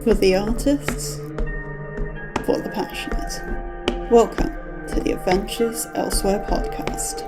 For the artists, for the passionate. Welcome to the Adventures Elsewhere podcast.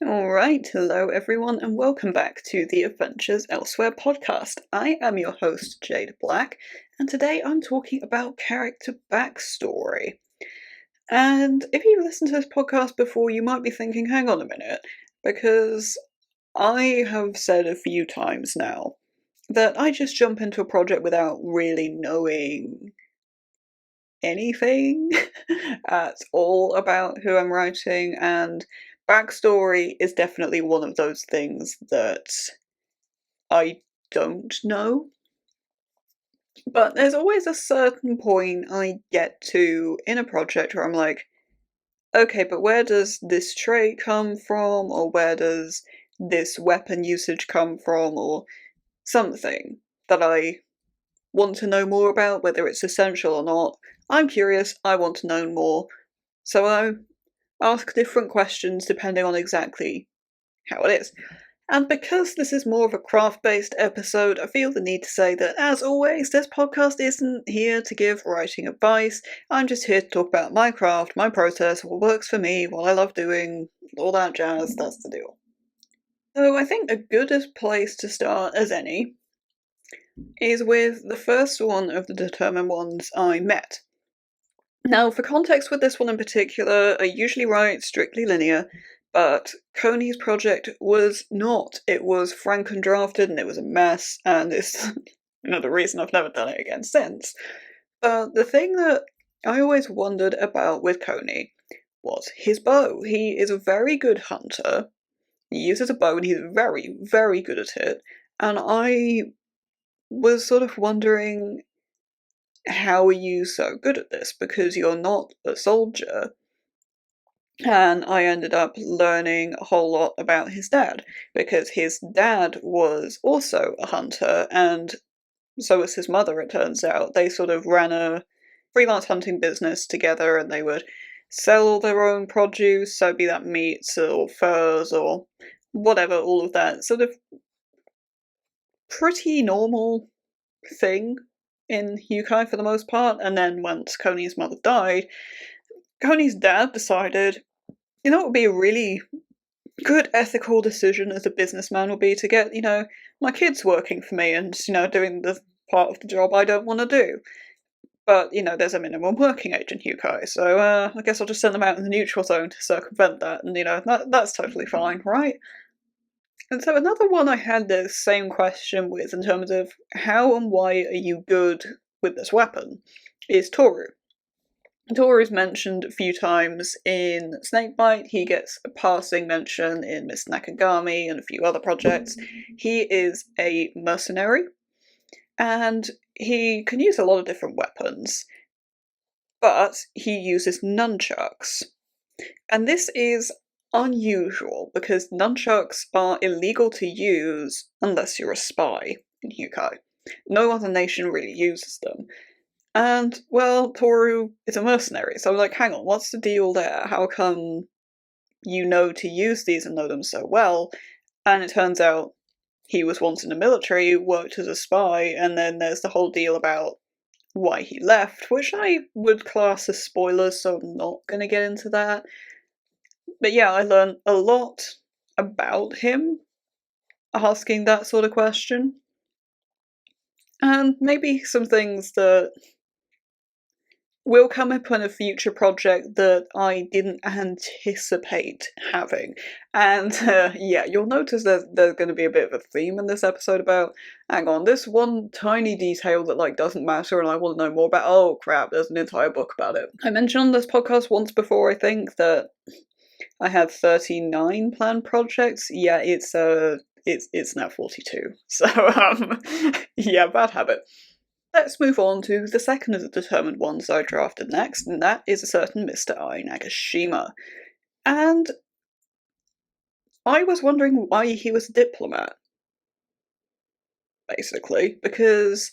Alright, hello everyone and welcome back to the Adventures Elsewhere podcast. I am your host Jade Black, and today I'm talking about character backstory. And if you've listened to this podcast before, you might be thinking, hang on a minute, because I have said a few times now that I just jump into a project without really knowing anything at all about who I'm writing, and backstory is definitely one of those things that I don't know. But there's always a certain point I get to in a project where I'm like, okay, but where does this trait come from, or where does this weapon usage come from, or something that I want to know more about, whether it's essential or not. I'm curious, I want to know more, so I ask different questions depending on exactly how it is. And because this is more of a craft-based episode, I feel the need to say that, as always, this podcast isn't here to give writing advice. I'm just here to talk about my craft, my process, what works for me, what I love doing, all that jazz, that's the deal. So I think the goodest place to start as any is with the first one of the determined ones I met. Now, for context with this one in particular, I usually write strictly linear, but Coney's project was not. It was franken-drafted and it was a mess, and it's another reason I've never done it again since. But the thing that I always wondered about with Coney was his bow. He is a very good hunter. He uses a bow and he's very, very good at it, and I was sort of wondering, how are you so good at this? Because you're not a soldier. And I ended up learning a whole lot about his dad, because his dad was also a hunter, and so was his mother, it turns out. They sort of ran a freelance hunting business together, and they would sell their own produce, so be that meats or furs or whatever, all of that sort of pretty normal thing in Yukai for the most part. And then once Coney's mother died, Coney's dad decided, you know, it would be a really good ethical decision as a businessman would be to get, my kids working for me and, doing the part of the job I don't want to do. But, there's a minimum working age in Yukai, so I guess I'll just send them out in the neutral zone to circumvent that, and, that's totally fine, right? And so another one I had the same question with in terms of how and why are you good with this weapon is Toru. Toru's mentioned a few times in Snakebite. He gets a passing mention in Miss Nakagami and a few other projects. He is a mercenary, and he can use a lot of different weapons, but he uses nunchucks. And this is unusual, because nunchucks are illegal to use unless you're a spy in Yukai. No other nation really uses them. And, well, Toru is a mercenary, so I'm like, hang on, what's the deal there? How come you know to use these and know them so well? And it turns out he was once in the military, worked as a spy, and then there's the whole deal about why he left, which I would class as spoilers, so I'm not going to get into that. But yeah, I learned a lot about him asking that sort of question. And maybe some things that will come up in a future project that I didn't anticipate having. And yeah, you'll notice there's going to be a bit of a theme in this episode about, hang on, this one tiny detail that doesn't matter and I want to know more about. Oh crap, there's an entire book about it. I mentioned on this podcast once before, I think, that I had 39 planned projects. Yeah, it's now 42. So yeah, bad habit. let's move on to the second of the determined ones I drafted next, and that is a certain Mr. Ai Nagashima. And I was wondering why he was a diplomat, basically, because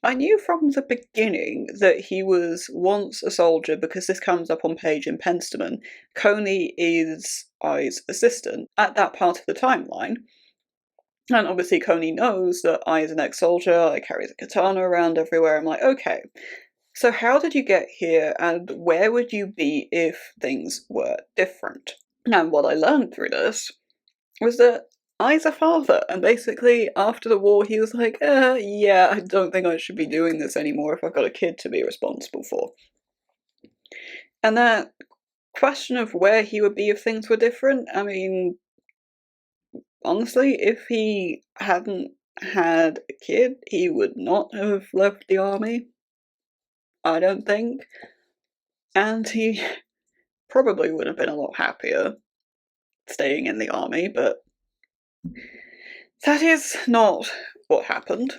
I knew from the beginning that he was once a soldier, because this comes up on page in Penstemon. Coney is Ai's assistant at that part of the timeline. And obviously Coney knows that Ai is an ex-soldier, Ai carries a katana around everywhere. I'm like, okay, so how did you get here, and where would you be if things were different? And what I learned through this was that Ai's a father, and basically after the war he was like, yeah, I don't think I should be doing this anymore if I've got a kid to be responsible for. And that question of where he would be if things were different, I mean, honestly, if he hadn't had a kid, he would not have left the army, I don't think. And he probably would have been a lot happier staying in the army, but that is not what happened.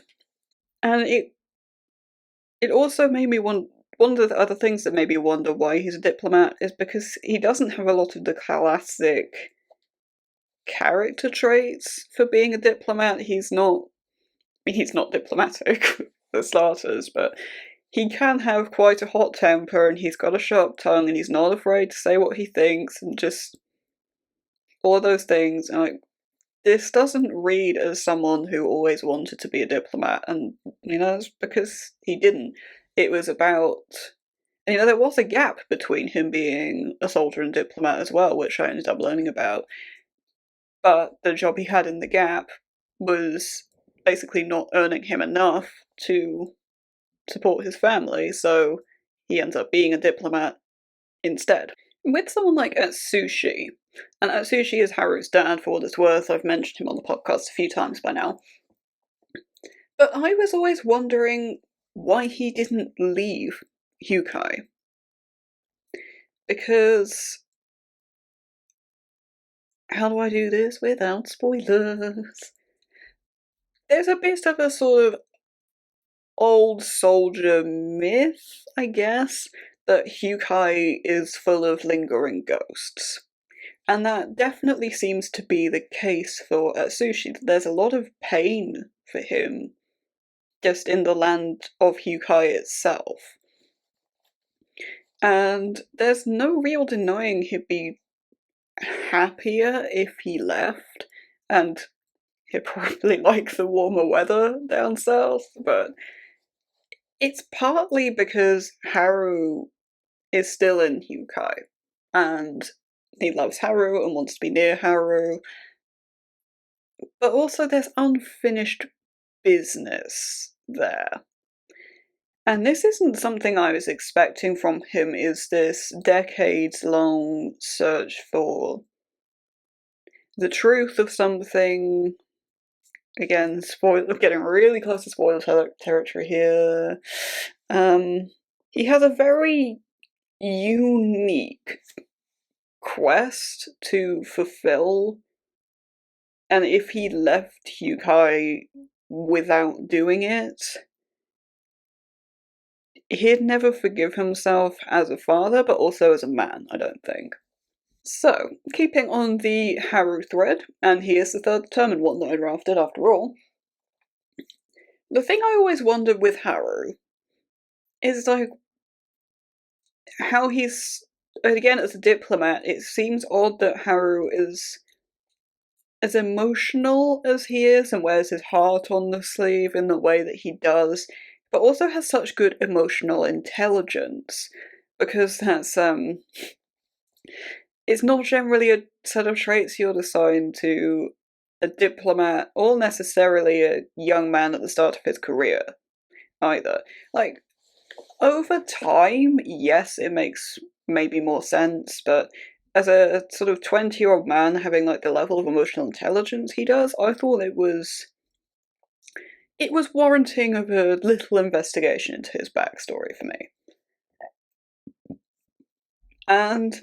And it also made me wonder. One of the other things that made me wonder why he's a diplomat is because he doesn't have a lot of the classic character traits for being a diplomat. He's not diplomatic, for starters, but he can have quite a hot temper, and he's got a sharp tongue, and he's not afraid to say what he thinks, and just all those things. And like, this doesn't read as someone who always wanted to be a diplomat, and it's because he didn't. It was about, there was a gap between him being a soldier and diplomat as well, which I ended up learning about. But the job he had in the gap was basically not earning him enough to support his family, so he ends up being a diplomat instead. With someone like Atsushi, and Atsushi is Haru's dad for what it's worth, I've mentioned him on the podcast a few times by now, but I was always wondering why he didn't leave Hyukai. Because, how do I do this without spoilers? There's a bit of a sort of old soldier myth, I guess, that Hyukai is full of lingering ghosts. And that definitely seems to be the case for Atsushi. There's a lot of pain for him just in the land of Hyukai itself. And there's no real denying he'd be happier if he left, and he'd probably like the warmer weather down south, but it's partly because Haru is still in Hyukai, and he loves Haru and wants to be near Haru, but also there's unfinished business there. And this isn't something I was expecting from him, is this decades-long search for the truth of something. Again, getting really close to spoiler territory here. He has a very unique quest to fulfill, and if he left Hyukai without doing it, he'd never forgive himself as a father, but also as a man, I don't think. So, keeping on the Haru thread, and here's the third determined one that I drafted after all. The thing I always wondered with Haru is, like, how he's, again, as a diplomat, it seems odd that Haru is as emotional as he is and wears his heart on the sleeve in the way that he does, but also has such good emotional intelligence, because that's, it's not generally a set of traits you'd assign to a diplomat, or necessarily a young man at the start of his career, either. Like, over time, yes, it makes maybe more sense, but as a sort of 20-year-old man having, like, the level of emotional intelligence he does, I thought it was warranting of a little investigation into his backstory for me. And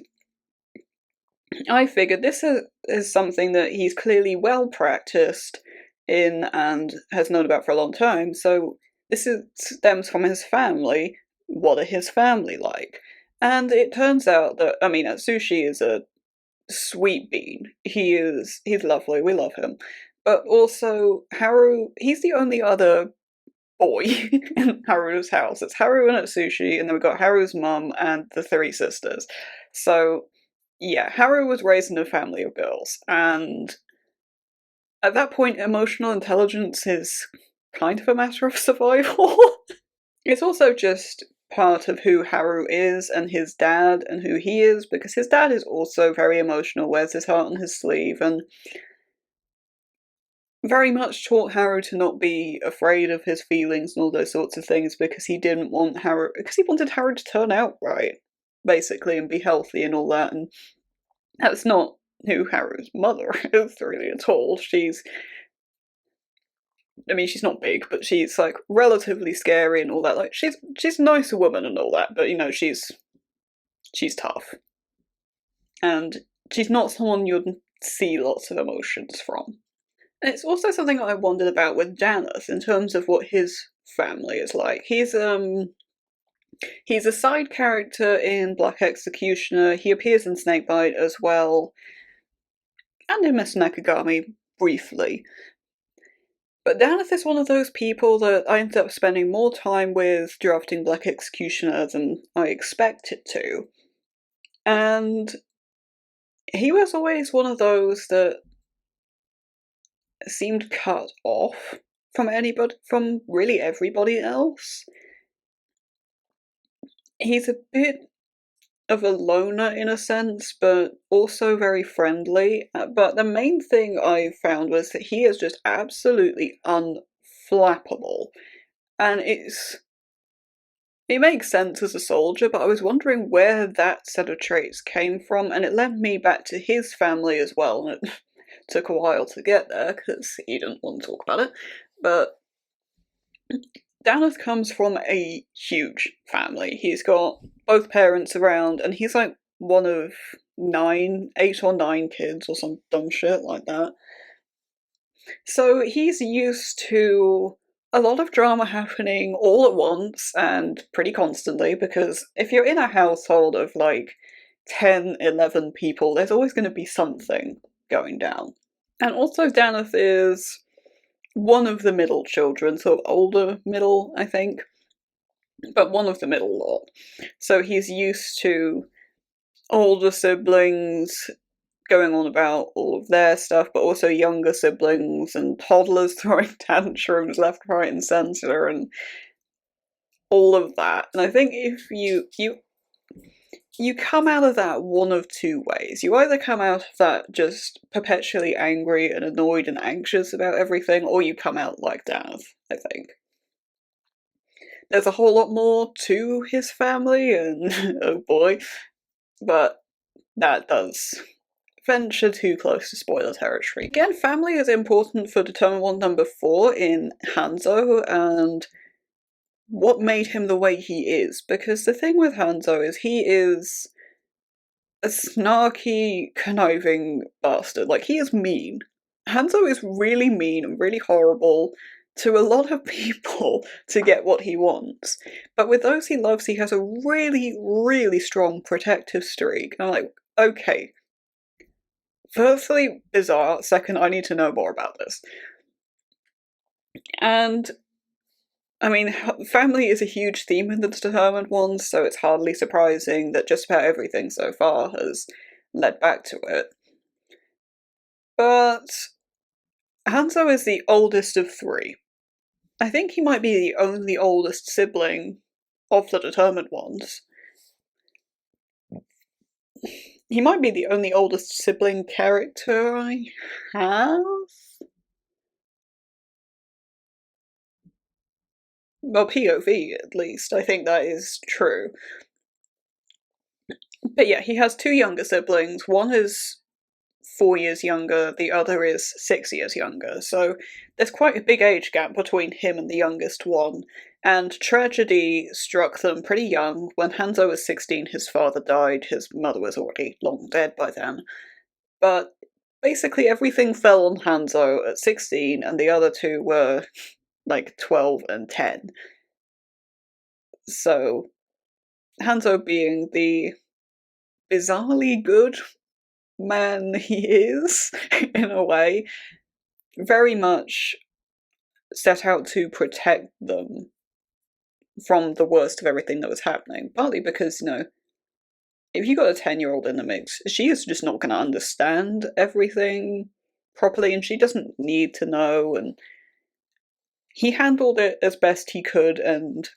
I figured this is something that he's clearly well practiced in and has known about for a long time, so stems from his family. What are his family like? And it turns out that, I mean, Atsushi is a sweet bean. He's lovely, we love him. But also, Haru, he's the only other boy in Haru's house. It's Haru and Atsushi, and then we've got Haru's mum and the three sisters. So, yeah, Haru was raised in a family of girls, and at that point, emotional intelligence is kind of a matter of survival. It's also just part of who Haru is and his dad and who he is, because his dad is also very emotional, wears his heart on his sleeve, and very much taught Haru to not be afraid of his feelings and all those sorts of things because he didn't want Haru, because he wanted Haru to turn out right, basically, and be healthy and all that, and that's not who Haru's mother is really at all. I mean, she's not big, but she's like relatively scary and all that. Like she's a nicer woman and all that, but you know, she's tough. And she's not someone you'd see lots of emotions from. And it's also something I wondered about with Janeth in terms of what his family is like. He's a side character in Black Executioner. He appears in Snakebite as well, and in Miss Nekagami briefly. But Janeth is one of those people that I ended up spending more time with drafting Black Executioner than I expected to. And he was always one of those that seemed cut off from really everybody else. He's a bit of a loner in a sense, but also very friendly. But the main thing I found was that he is just absolutely unflappable. And it makes sense as a soldier, but I was wondering where that set of traits came from, and it led me back to his family as well, and it took a while to get there, because he didn't want to talk about it, but Janeth comes from a huge family. He's got both parents around, and he's like one of 8 or 9 kids, or some dumb shit like that. So he's used to a lot of drama happening all at once and pretty constantly, because if you're in a household of like 10, 11 people, there's always going to be something going down. And also Janeth is one of the middle children, sort of older middle, I think, but one of the middle lot. So he's used to older siblings going on about all of their stuff, but also younger siblings and toddlers throwing tantrums left, right, and centre, and all of that. And I think if you come out of that one of two ways. You either come out of that just perpetually angry and annoyed and anxious about everything, or you come out like Janeth, I think. There's a whole lot more to his family, and oh boy, but that does venture too close to spoiler territory. Again, family is important for Determined One number 4 in Hanzo, and what made him the way he is, because the thing with Hanzo is he is a snarky, conniving bastard. Like, he is mean. Hanzo is really mean and really horrible to a lot of people to get what he wants. But with those he loves, he has a really, really strong protective streak. And I'm like, okay. Firstly, bizarre. Second, I need to know more about this. And I mean, family is a huge theme in the Determined Ones, so it's hardly surprising that just about everything so far has led back to it. But Hanzo is the oldest of 3. I think he might be the only oldest sibling of the Determined Ones. He might be the only oldest sibling character I have? Well, POV at least, I think that is true. But yeah, he has 2 younger siblings. One is 4 years younger, the other is 6 years younger, so there's quite a big age gap between him and the youngest one, and tragedy struck them pretty young. When Hanzo was 16, his father died, his mother was already long dead by then. But basically everything fell on Hanzo at 16, and the other 2 were like 12 and 10. So Hanzo, being the bizarrely good man he is, in a way, very much set out to protect them from the worst of everything that was happening. Partly because, if you got a 10-year-old in the mix, she is just not going to understand everything properly, and she doesn't need to know, and he handled it as best he could, and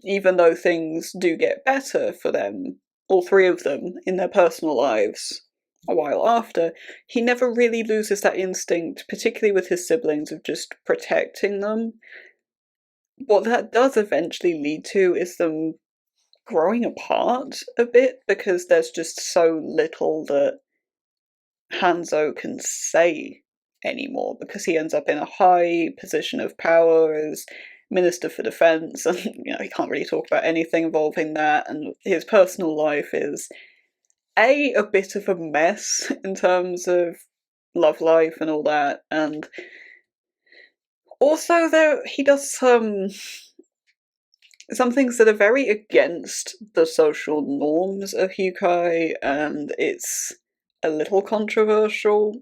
even though things do get better for them, all three of them, in their personal lives a while after, he never really loses that instinct, particularly with his siblings, of just protecting them. What that does eventually lead to is them growing apart a bit, because there's just so little that Hanzo can say anymore, because he ends up in a high position of power as Minister for Defense, and he can't really talk about anything involving that, and his personal life is a bit of a mess in terms of love life and all that, and also he does some things that are very against the social norms of Hyukai, and it's a little controversial.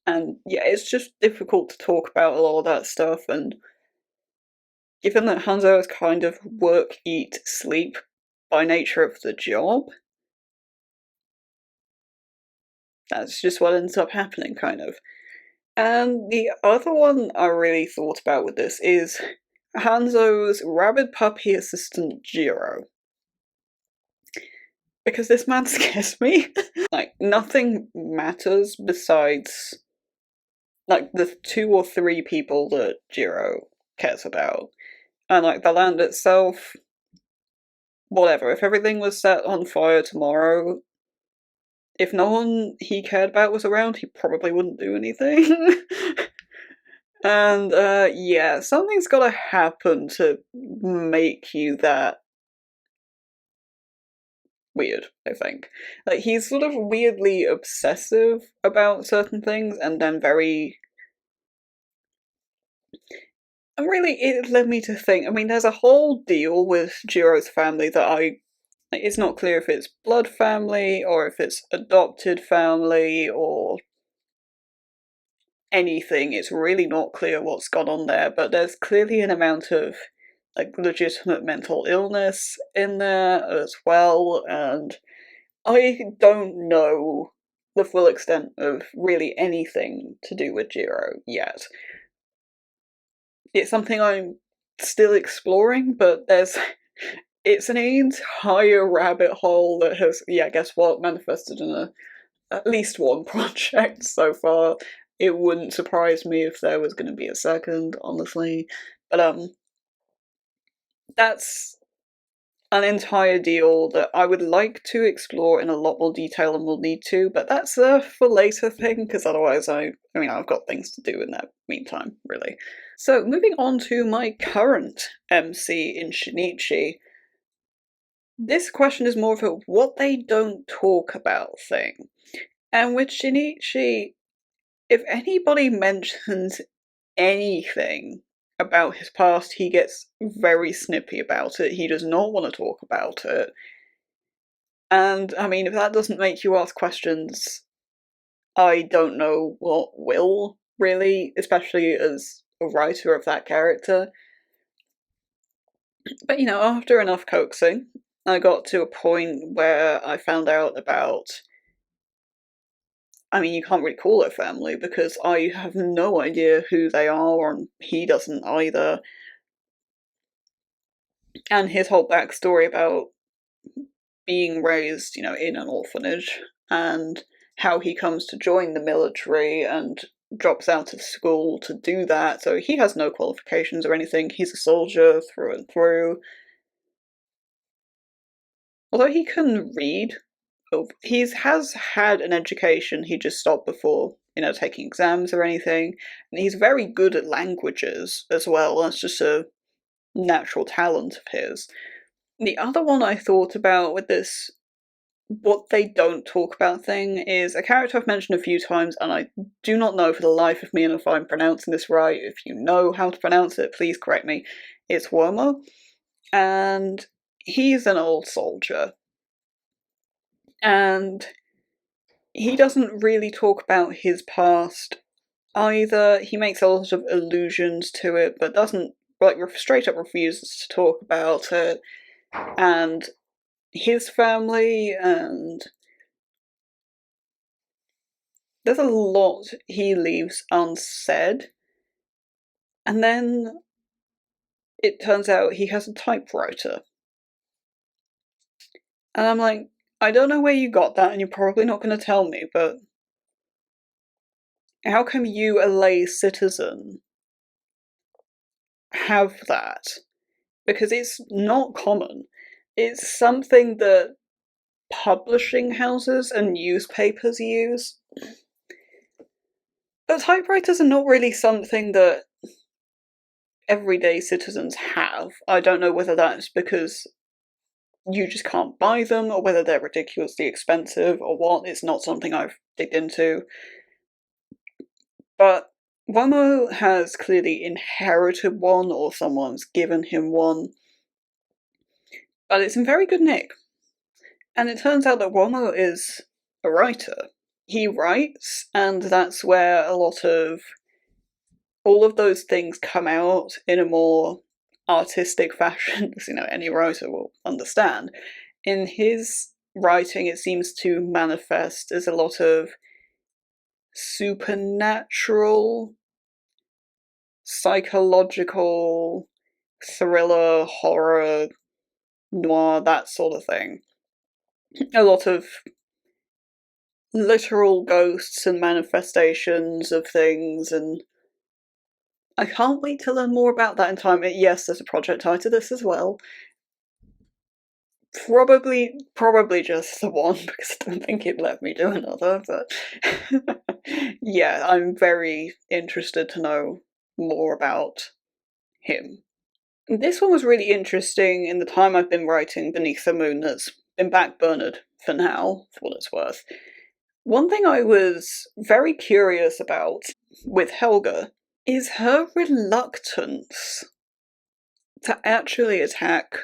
And yeah, it's just difficult to talk about a lot of that stuff, and given that Hanzo is kind of work, eat, sleep by nature of the job, that's just what ends up happening, kind of. And the other one I really thought about with this is Hanzo's rabid puppy assistant Jiro. Because this man scares me. Like, nothing matters besides, like, the 2 or 3 people that Jiro cares about. And, like, the land itself, whatever. If everything was set on fire tomorrow, if no one he cared about was around, he probably wouldn't do anything. And, yeah, something's gotta happen to make you that weird, I think. Like, he's sort of weirdly obsessive about certain things, and then and really, it led me to think, I mean, there's a whole deal with Jiro's family that it's not clear if it's blood family, or if it's adopted family, or anything. It's really not clear what's gone on there, but there's clearly an amount of, like, legitimate mental illness in there as well, and I don't know the full extent of really anything to do with Jiro yet. It's something I'm still exploring, but it's an entire rabbit hole that has, yeah, guess what, manifested in at least one project so far. It wouldn't surprise me if there was going to be a second, honestly. But that's an entire deal that I would like to explore in a lot more detail and will need to, but that's a for later thing, because otherwise I've got things to do in that meantime, really. So, moving on to my current MC in Shinichi. This question is more of a what they don't talk about thing. And with Shinichi, if anybody mentions anything about his past, he gets very snippy about it. He does not want to talk about it. And, I mean, if that doesn't make you ask questions, I don't know what will, really, especially as a writer of that character. But, after enough coaxing, I got to a point where I found out about, I mean, you can't really call it family, because I have no idea who they are, and he doesn't either. And his whole backstory about being raised, in an orphanage, and how he comes to join the military and drops out of school to do that. So he has no qualifications or anything. He's a soldier through and through. Although he can read, he has had an education, he just stopped before, taking exams or anything. And he's very good at languages as well. That's just a natural talent of his. The other one I thought about with this what they don't talk about thing is a character I've mentioned a few times, and I do not know for the life of me and if I'm pronouncing this right. If you know how to pronounce it, please correct me. It's Wormo, and he's an old soldier, and he doesn't really talk about his past either. He makes a lot of allusions to it, but doesn't, like, straight up refuses to talk about it. And his family, and there's a lot he leaves unsaid. And then it turns out he has a typewriter. And I'm like, I don't know where you got that, and you're probably not going to tell me, but how come you, a lay citizen, have that? Because it's not common. It's something that publishing houses and newspapers use. But typewriters are not really something that everyday citizens have. I don't know whether that's because you just can't buy them, or whether they're ridiculously expensive, or what. It's not something I've digged into. But Womo has clearly inherited one, or someone's given him one. But it's in very good nick. And it turns out that Womo is a writer. He writes, and that's where a lot of all of those things come out in a more artistic fashion, as any writer will understand. In his writing, it seems to manifest as a lot of supernatural, psychological, thriller, horror, noir, that sort of thing. A lot of literal ghosts and manifestations of things, and I can't wait to learn more about that in time. Yes, there's a project tied to this as well. Probably just the one, because I don't think he'd let me do another, but yeah, I'm very interested to know more about him. This one was really interesting in the time I've been writing Beneath the Moon that's been backburnered for now, for what it's worth. One thing I was very curious about with Helga is her reluctance to actually attack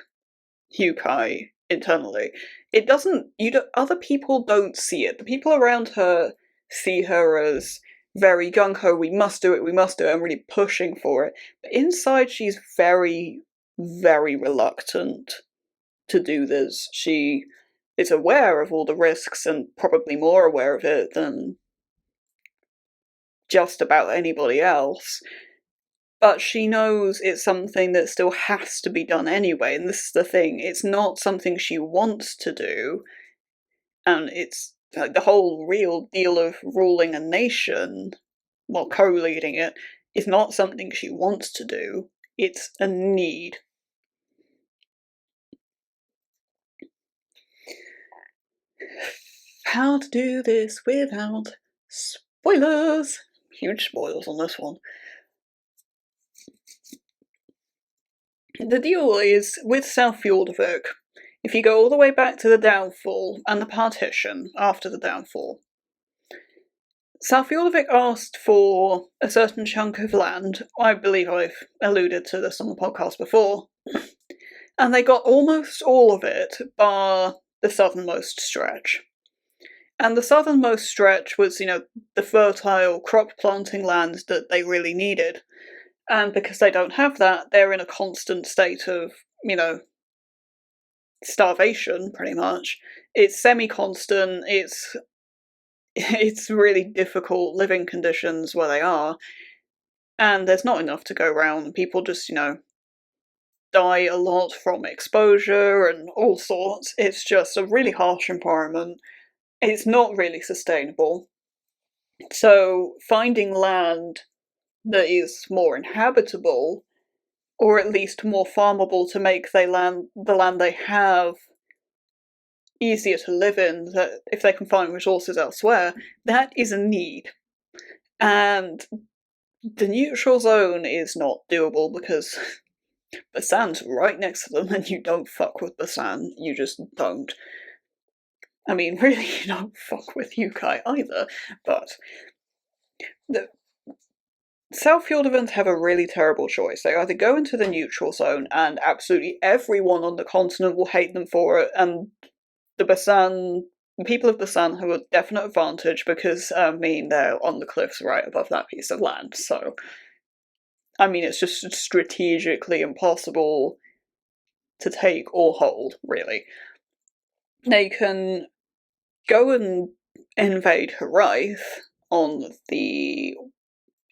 Hyukai internally. It doesn't, other people don't see it. The people around her see her as very gung-ho, we must do it, and really pushing for it. But inside she's very, very reluctant to do this. She is aware of all the risks, and probably more aware of it than just about anybody else. But she knows it's something that still has to be done anyway, and this is the thing, it's not something she wants to do, and it's like the whole real deal of ruling a nation, while co-leading it, is not something she wants to do, it's a need. How to do this without spoilers! Huge spoilers on this one. The deal is, with South Fjordvik, if you go all the way back to the downfall and the partition after the downfall, South Fjordvik asked for a certain chunk of land. I believe I've alluded to this on the podcast before. And they got almost all of it, bar the southernmost stretch. And the southernmost stretch was, the fertile crop planting land that they really needed. And because they don't have that, they're in a constant state of, starvation, pretty much. It's semi-constant, it's really difficult living conditions where they are, and there's not enough to go around. People just, die a lot from exposure and all sorts. It's just a really harsh environment. It's not really sustainable. So finding land that is more inhabitable, or at least more farmable to make the land they have easier to live in, that if they can find resources elsewhere, that is a need. And the neutral zone is not doable because Basan's right next to them, and you don't fuck with Basan, you just don't. I mean, really, you don't fuck with Yukai either, but the South Fjordavans have a really terrible choice. They either go into the neutral zone and absolutely everyone on the continent will hate them for it, and the people of Basan have a definite advantage because, I mean, they're on the cliffs right above that piece of land, so, I mean, it's just strategically impossible to take or hold, really. They can go and invade Haraith on the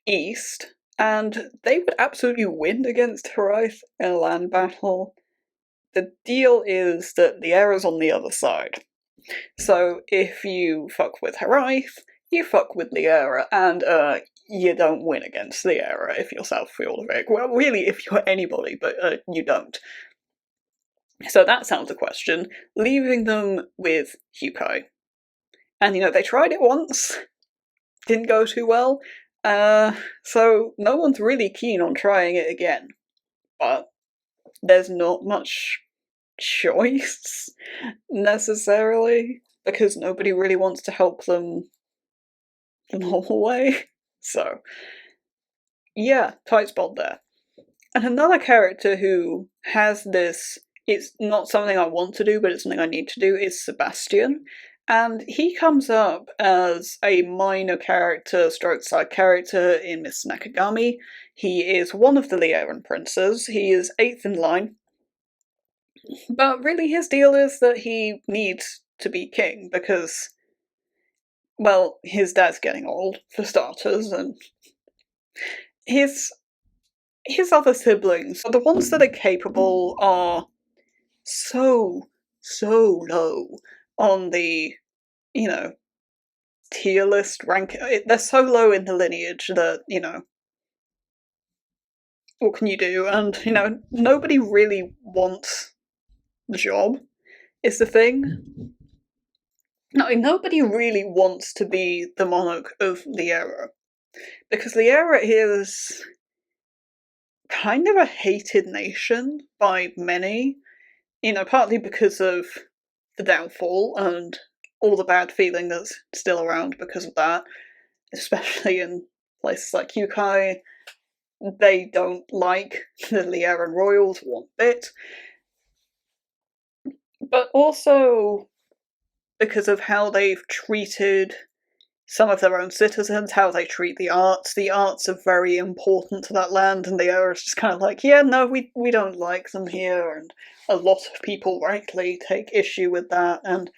east, and they would absolutely win against Haraith in a land battle. The deal is that the Era's on the other side. So if you fuck with Haraith, you fuck with the Era, and you don't win against the Era if you're South Fjordavic. Well, really, if you're anybody, but you don't. So that sounds a question, leaving them with Hukai. And, they tried it once, didn't go too well, so no one's really keen on trying it again. But there's not much choice, necessarily, because nobody really wants to help them the normal way. So, yeah, tight spot there. And another character who has this, it's not something I want to do, but it's something I need to do, is Sebastian. And he comes up as a minor character, stroke side character in Mr. Nakagami. He is one of the Lieran princes. He is 8th in line. But really his deal is that he needs to be king because, well, his dad's getting old, for starters, and his other siblings, the ones that are capable, are so low on the, tier list rank. They're so low in the lineage that, what can you do? And, nobody really wants the job, is the thing. No, nobody really wants to be the monarch of Liera, because Liera is kind of a hated nation by many, partly because of the downfall and all the bad feeling that's still around because of that, especially in places like Yukai. They don't like the Lieran royals one bit, but also because of how they've treated some of their own citizens, how they treat the arts. The arts are very important to that land, and the Era is just kind of like, yeah, no, we don't like them here, and a lot of people rightly take issue with that, and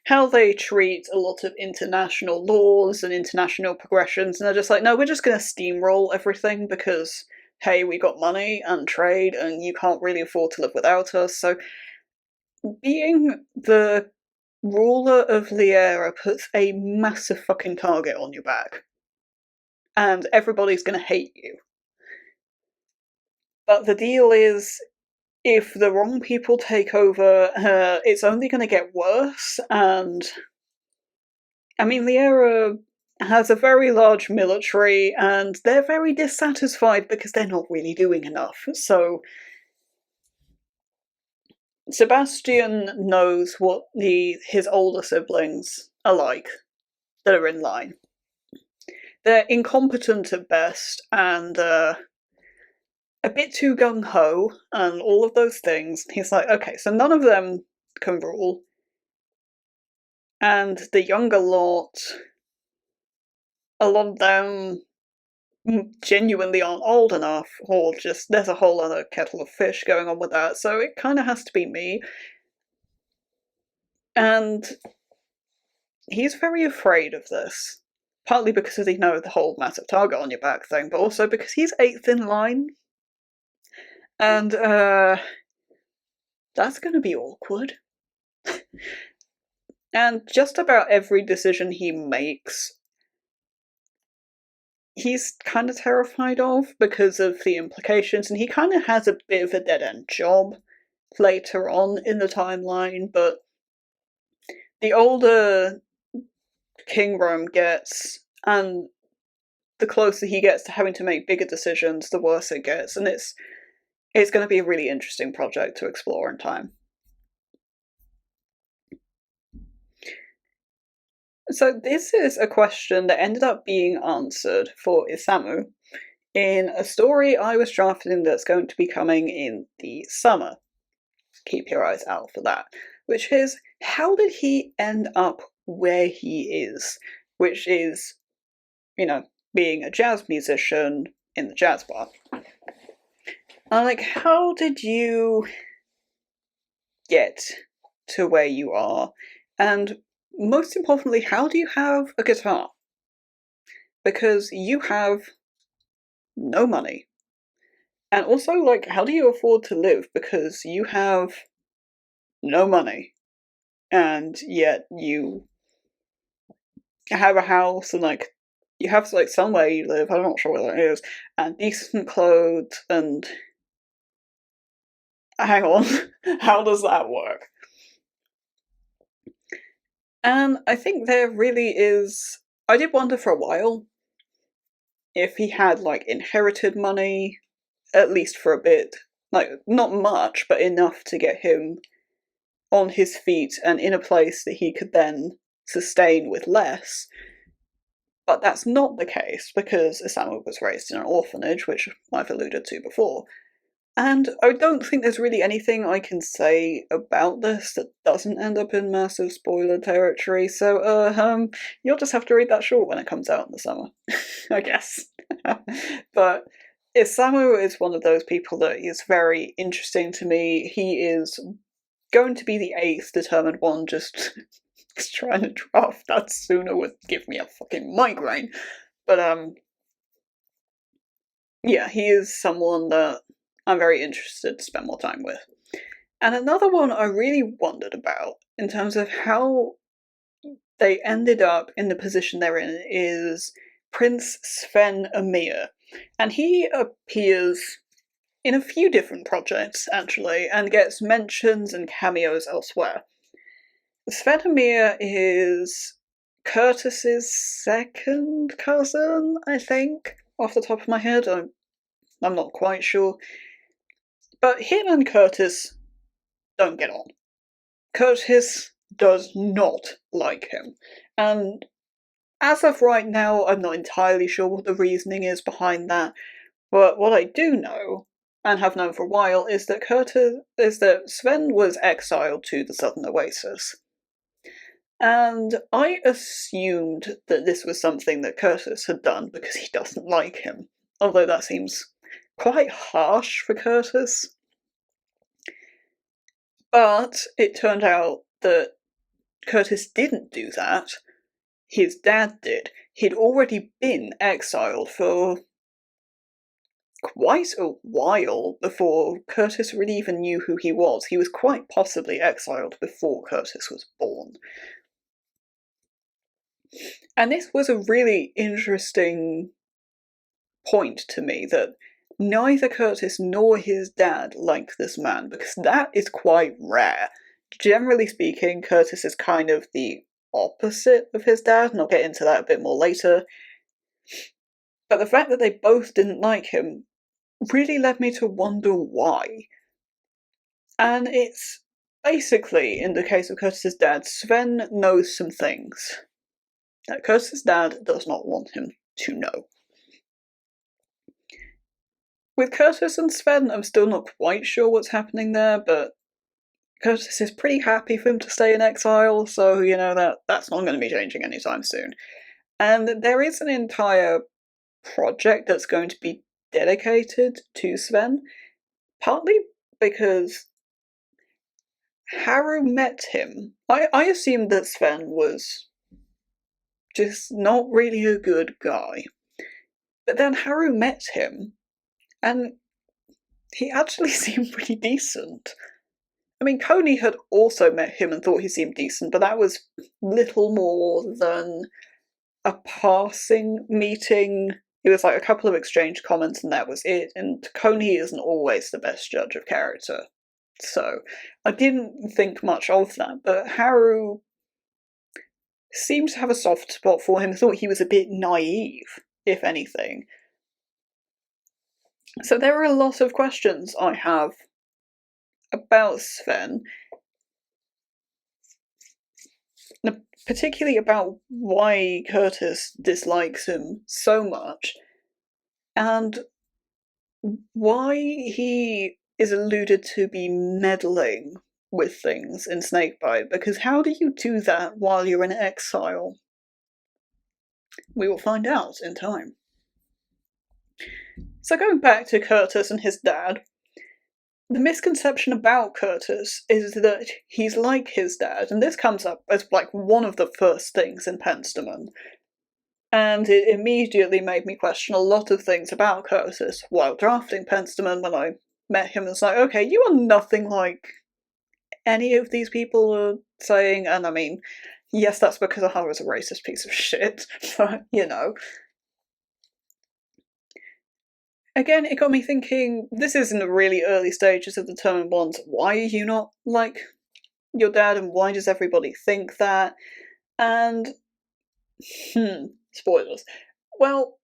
how they treat a lot of international laws and international progressions, and they're just like, no, we're just going to steamroll everything because, hey, we got money and trade, and you can't really afford to live without us. So being the ruler of Liera puts a massive fucking target on your back. And everybody's gonna hate you. But the deal is, if the wrong people take over, it's only gonna get worse, and I mean, Liera has a very large military, and they're very dissatisfied because they're not really doing enough. So Sebastian knows what his older siblings are like that are in line. They're incompetent at best, and a bit too gung-ho, and all of those things. He's like, okay, so none of them can rule. And the younger lot, a lot of them genuinely aren't old enough, or just there's a whole other kettle of fish going on with that, so it kind of has to be me. And he's very afraid of this. Partly because of the whole massive target on your back thing, but also because he's 8th in line. And, that's gonna be awkward. And just about every decision he makes, he's kind of terrified of because of the implications, and he kind of has a bit of a dead-end job later on in the timeline, but the older King Rome gets, and the closer he gets to having to make bigger decisions, the worse it gets, and it's going to be a really interesting project to explore in time. So this is a question that ended up being answered for Isamu in a story I was drafting that's going to be coming in the summer. Keep your eyes out for that. Which is, how did he end up where he is? Which is, you know, being a jazz musician in the jazz bar. Like, how did you get to where you are? And most importantly, how do you have a guitar? Because you have no money. And also, like, how do you afford to live? Because you have no money. And yet you have a house and, like, you have, like, somewhere you live, I'm not sure where that is, and decent clothes, and... hang on, how does that work? And I think there really is... I did wonder for a while if he had, like, inherited money, at least for a bit. Like, not much, but enough to get him on his feet and in a place that he could then sustain with less. But that's not the case, because Isamu was raised in an orphanage, which I've alluded to before. And I don't think there's really anything I can say about this that doesn't end up in massive spoiler territory, so, you'll just have to read that short when it comes out in the summer, I guess. But Isamu is one of those people that is very interesting to me. He is going to be the 8th determined one, just trying to draft that sooner would give me a fucking migraine. But, yeah, he is someone that I'm very interested to spend more time with. And another one I really wondered about, in terms of how they ended up in the position they're in, is Prince Sven Amir. And he appears in a few different projects, actually, and gets mentions and cameos elsewhere. Sven Amir is Curtis's second cousin, I think, off the top of my head. I'm not quite sure. But him and Curtis don't get on. Curtis does not like him. And as of right now, I'm not entirely sure what the reasoning is behind that. But what I do know, and have known for a while, is that Sven was exiled to the Southern Oasis. And I assumed that this was something that Curtis had done because he doesn't like him. Although that seems quite harsh for Curtis. But it turned out that Curtis didn't do that. His dad did. He'd already been exiled for quite a while before Curtis really even knew who he was. He was quite possibly exiled before Curtis was born. And this was a really interesting point to me, that neither Curtis nor his dad like this man, because that is quite rare. Generally speaking, Curtis is kind of the opposite of his dad, and I'll get into that a bit more later. But the fact that they both didn't like him really led me to wonder why. And it's basically, in the case of Curtis's dad, Sven knows some things that Curtis's dad does not want him to know. With Curtis and Sven, I'm still not quite sure what's happening there, but Curtis is pretty happy for him to stay in exile, so, you know, that's not going to be changing anytime soon. And there is an entire project that's going to be dedicated to Sven, partly because Haru met him. I assumed that Sven was just not really a good guy. But then Haru met him, and he actually seemed pretty decent. I mean, Coney had also met him and thought he seemed decent, but that was little more than a passing meeting. It was like a couple of exchanged comments and that was it, and Coney isn't always the best judge of character. So, I didn't think much of that, but Haru seemed to have a soft spot for him, thought he was a bit naive, if anything. So there are a lot of questions I have about Sven. particularly about why Curtis dislikes him so much, and why he is alluded to be meddling with things in Snakebite, because how do you do that while you're in exile? We will find out in time. So going back to Curtis and his dad, the misconception about Curtis is that he's like his dad, and this comes up as like one of the first things in Penstemon. And it immediately made me question a lot of things about Curtis while drafting Penstemon when I met him. It's like, okay, you are nothing like any of these people are saying, and I mean, yes, that's because Ahara's a racist piece of shit, but, you know. Again, it got me thinking, this is in the really early stages of the Term Bonds, why are you not like your dad, and why does everybody think that? And, spoilers. Well,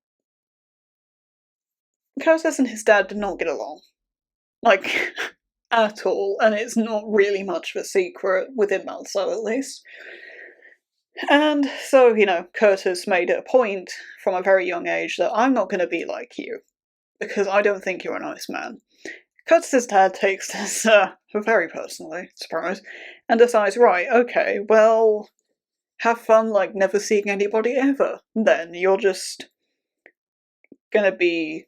Curtis and his dad did not get along. Like, at all, and it's not really much of a secret, within Malso at least. And so, you know, Curtis made it a point from a very young age that I'm not going to be like you, because I don't think you're a nice man. Curtis's dad takes this very personally, surprise, and decides, right, okay, well, have fun, like, never seeing anybody ever. Then you're just gonna be,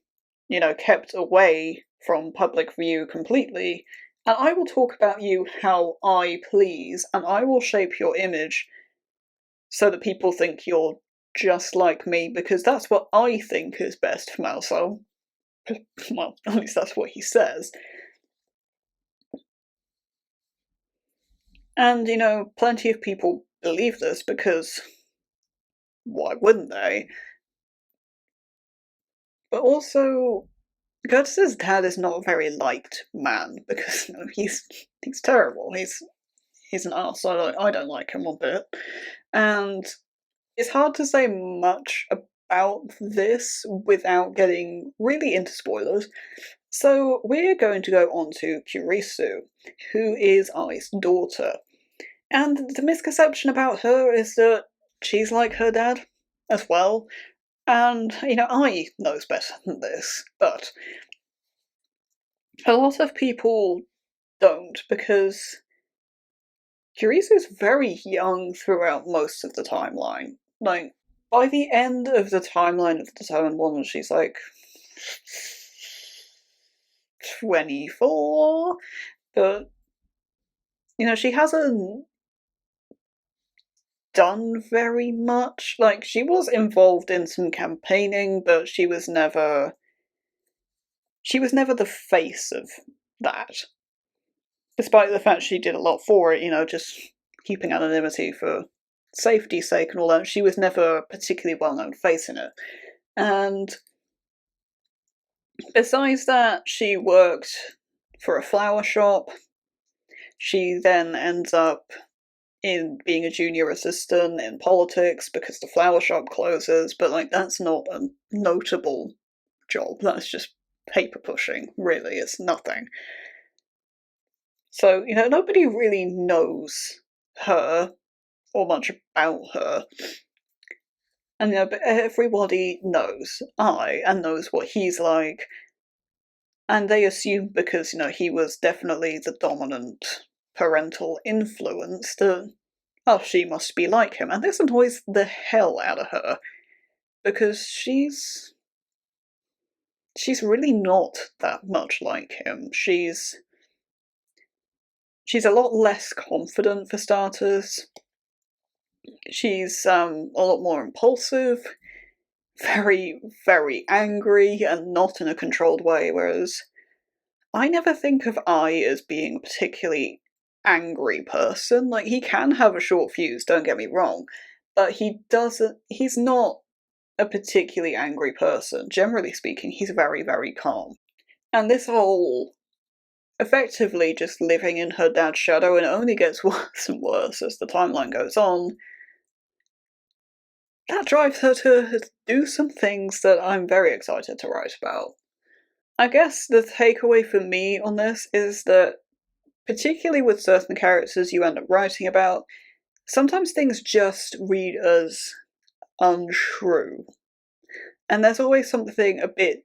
you know, kept away from public view completely, and I will talk about you how I please, and I will shape your image so that people think you're just like me, because that's what I think is best for Malso. Well, at least that's what he says. And, you know, plenty of people believe this because why wouldn't they? But also, Curtis's dad is not a very liked man because, you know, he's terrible. He's an arse. I don't like him one bit. And it's hard to say much about this without getting really into spoilers. So we're going to go on to Kurisu, who is Ai's daughter. And the misconception about her is that she's like her dad as well. And, you know, Ai knows better than this, but a lot of people don't, because Kurisu's very young throughout most of the timeline. Like, by the end of the timeline of the Town One, she's like 24, but, you know, she hasn't done very much. Like, she was involved in some campaigning, but she was never the face of that. Despite the fact she did a lot for it, you know, just keeping anonymity for safety's sake and all that, she was never a particularly well-known face in it. And besides that, she worked for a flower shop. She then ends up in being a junior assistant in politics because the flower shop closes, but like that's not a notable job. That's just paper pushing, really. It's nothing. So, you know, nobody really knows her or much about her. And, you know, but everybody knows Ai and knows what he's like. And they assume because, you know, he was definitely the dominant parental influence that, oh, she must be like him. And this annoys the hell out of her. Because she's really not that much like him. She's a lot less confident, for starters. She's a lot more impulsive, very, very angry, and not in a controlled way, whereas I never think of Ai as being a particularly angry person. Like, he can have a short fuse, don't get me wrong, but he's not a particularly angry person. Generally speaking, he's very, very calm. And this whole effectively just living in her dad's shadow, and it only gets worse and worse as the timeline goes on, that drives her to do some things that I'm very excited to write about. I guess the takeaway for me on this is that, particularly with certain characters you end up writing about, sometimes things just read as untrue. And there's always something a bit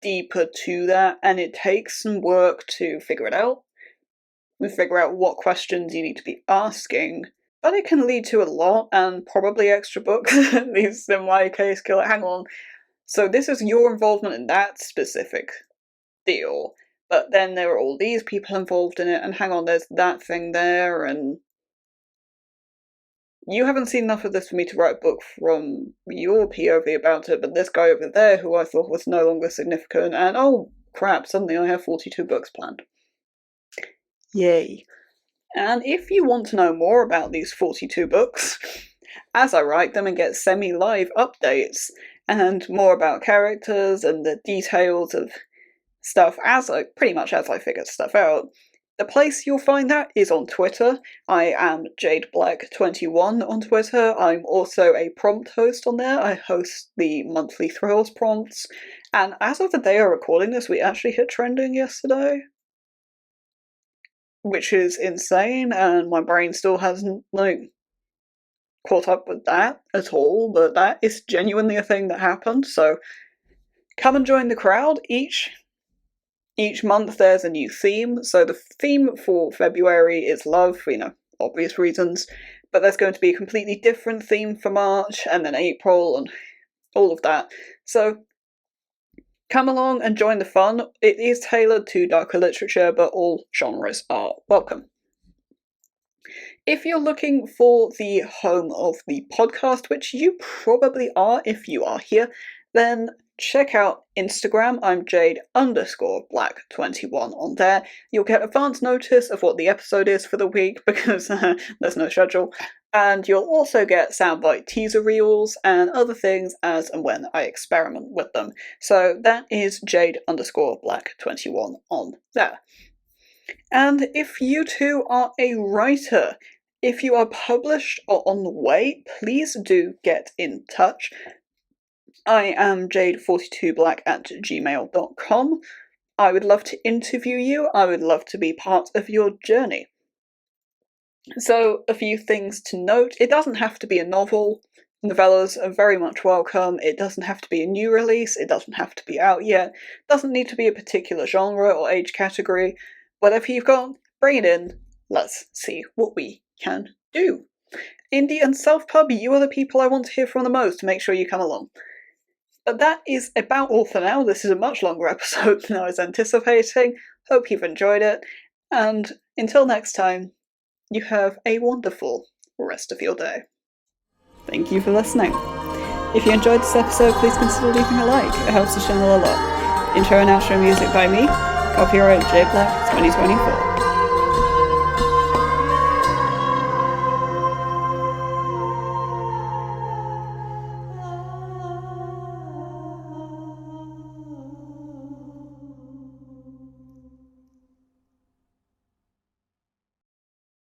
deeper to that, and it takes some work to figure it out. And figure out what questions you need to be asking. But it can lead to a lot, and probably extra books, at least in my case. Hang on. So this is your involvement in that specific deal. But then there are all these people involved in it, and hang on, there's that thing there, and you haven't seen enough of this for me to write a book from your POV about it, but this guy over there who I thought was no longer significant, and oh crap, suddenly I have 42 books planned. Yay. And if you want to know more about these 42 books, as I write them and get semi-live updates, and more about characters and the details of stuff pretty much as I figure stuff out, the place you'll find that is on Twitter. I am JadeBlack21 on Twitter. I'm also a prompt host on there. I host the monthly Thrills prompts. And as of the day I'm recording this, we actually hit trending yesterday. Which is insane, and my brain still hasn't, caught up with that at all, but that is genuinely a thing that happened, so come and join the crowd. Each month there's a new theme, so the theme for February is love, for, obvious reasons, but there's going to be a completely different theme for March, and then April, and all of that. So come along and join the fun. It is tailored to darker literature, but all genres are welcome. If you're looking for the home of the podcast, which you probably are if you are here, then check out Instagram. I'm Jade_Black21 on there. You'll get advance notice of what the episode is for the week because there's no schedule. And you'll also get soundbite teaser reels and other things as and when I experiment with them. So that is Jade_Black21 on there. And if you too are a writer, if you are published or on the way, please do get in touch. I am jade42black@gmail.com. I would love to interview you. I would love to be part of your journey. So, a few things to note. It doesn't have to be a novel. Novellas are very much welcome. It doesn't have to be a new release. It doesn't have to be out yet. It doesn't need to be a particular genre or age category. Whatever you've got, bring it in. Let's see what we can do. Indie and self-pub, you are the people I want to hear from the most. Make sure you come along. But that is about all for now. This is a much longer episode than I was anticipating. Hope you've enjoyed it. And until next time, you have a wonderful rest of your day. Thank you for listening. If you enjoyed this episode, please consider leaving a like. It helps the channel a lot. Intro and outro music by me. Copyright J Black 2024.